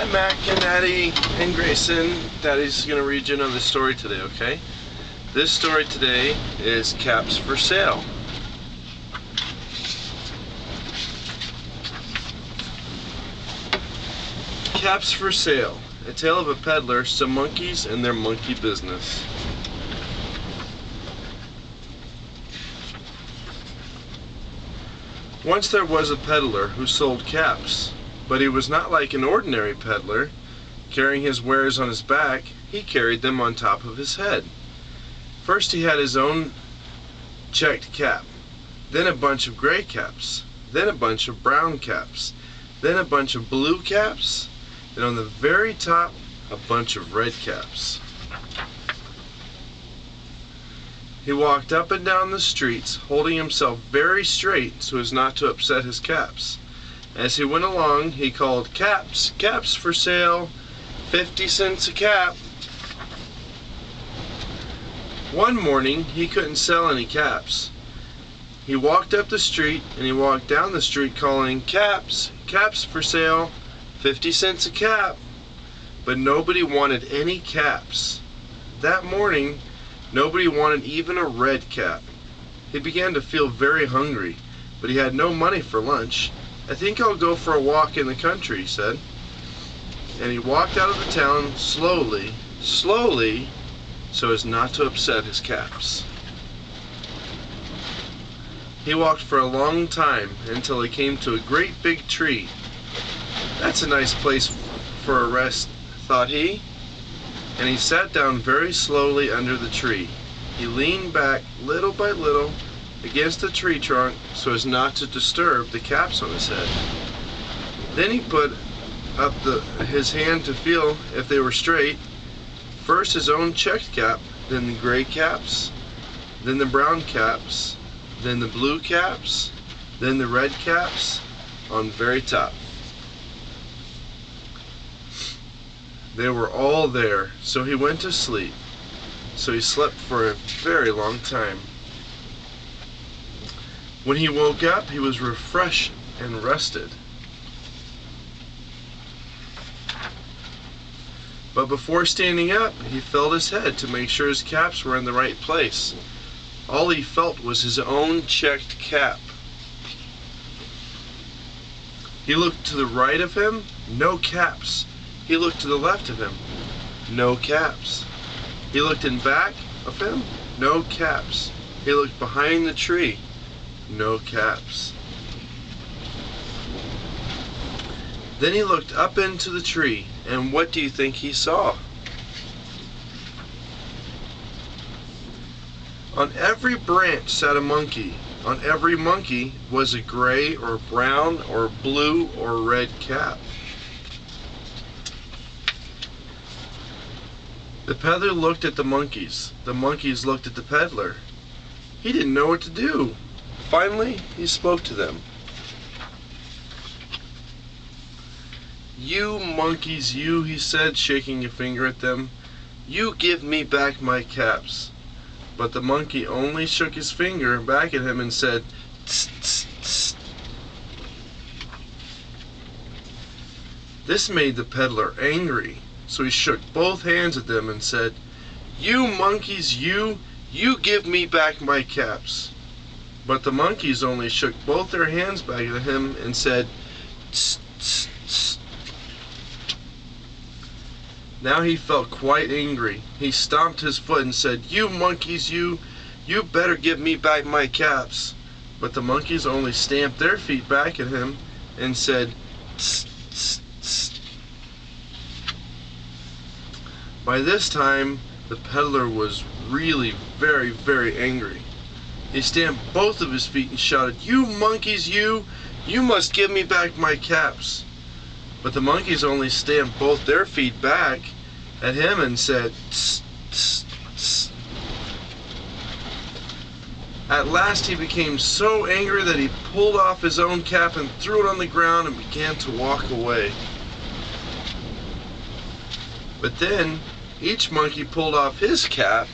Hi Mac and Addie and Grayson. Daddy's going to read you another story today, okay? This story today is Caps for Sale. Caps for Sale. A tale of a peddler, some monkeys, and their monkey business. Once there was a peddler who sold caps. But he was not like an ordinary peddler, carrying his wares on his back. He carried them on top of his head. First he had his own checked cap, then a bunch of gray caps, then a bunch of brown caps, then a bunch of blue caps, and on the very top, a bunch of red caps. He walked up and down the streets, holding himself very straight so as not to upset his caps. As he went along, he called, "Caps, caps for sale, 50 cents a cap." One morning, he couldn't sell any caps. He walked up the street and he walked down the street calling, "Caps, caps for sale, 50 cents a cap." But nobody wanted any caps. That morning, nobody wanted even a red cap. He began to feel very hungry, but he had no money for lunch. "I think I'll go for a walk in the country," he said. And he walked out of the town slowly, slowly, so as not to upset his caps. He walked for a long time until he came to a great big tree. "That's a nice place for a rest," thought he. And he sat down very slowly under the tree. He leaned back little by little against the tree trunk so as not to disturb the caps on his head. Then he put up his hand to feel if they were straight. First his own checked cap, then the gray caps, then the brown caps, then the blue caps, then the red caps on very top. They were all there, so he went to sleep. So he slept for a very long time. When he woke up, he was refreshed and rested. But before standing up, he felt his head to make sure his caps were in the right place. All he felt was his own checked cap. He looked to the right of him, no caps. He looked to the left of him, no caps. He looked in back of him, no caps. He looked behind the tree, no caps. Then he looked up into the tree, and what do you think he saw? On every branch sat a monkey. On every monkey was a gray or brown or blue or red cap. The peddler looked at the monkeys. The monkeys looked at the peddler. He didn't know what to do. Finally, he spoke to them. "You monkeys, you," he said, shaking a finger at them. "You give me back my caps." But the monkey only shook his finger back at him and said, "Tss, tss, tss." This made the peddler angry, so he shook both hands at them and said, "You monkeys, you give me back my caps." But the monkeys only shook both their hands back at him and said, "Tss, tss, tss." Now he felt quite angry. He stomped his foot and said, "You monkeys, you better give me back my caps." But the monkeys only stamped their feet back at him and said, "Tss, tss, tss." By this time, the peddler was really very, very angry. He stamped both of his feet and shouted, "You monkeys, you must give me back my caps." But the monkeys only stamped both their feet back at him and said, "Tss, tss, tss." At last he became so angry that he pulled off his own cap and threw it on the ground and began to walk away. But then each monkey pulled off his cap.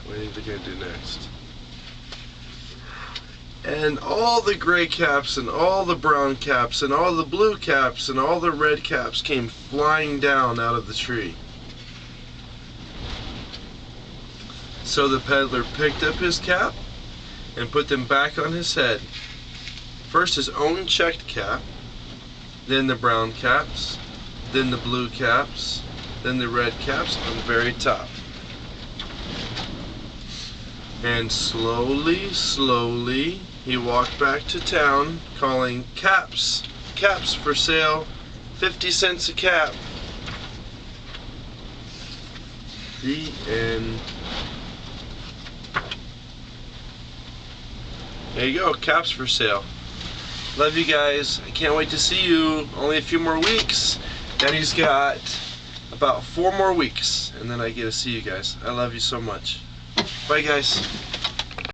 What do you think I do next? And all the gray caps and all the brown caps and all the blue caps and all the red caps came flying down out of the tree. So the peddler picked up his cap and put them back on his head. First his own checked cap, then the brown caps, then the blue caps, then the red caps on the very top. And slowly, slowly, he walked back to town calling, "Caps, caps for sale, 50 cents a cap." The end. There you go, caps for sale. Love you guys. I can't wait to see you. Only a few more weeks. Daddy's got about 4 more weeks, and then I get to see you guys. I love you so much. Bye, guys.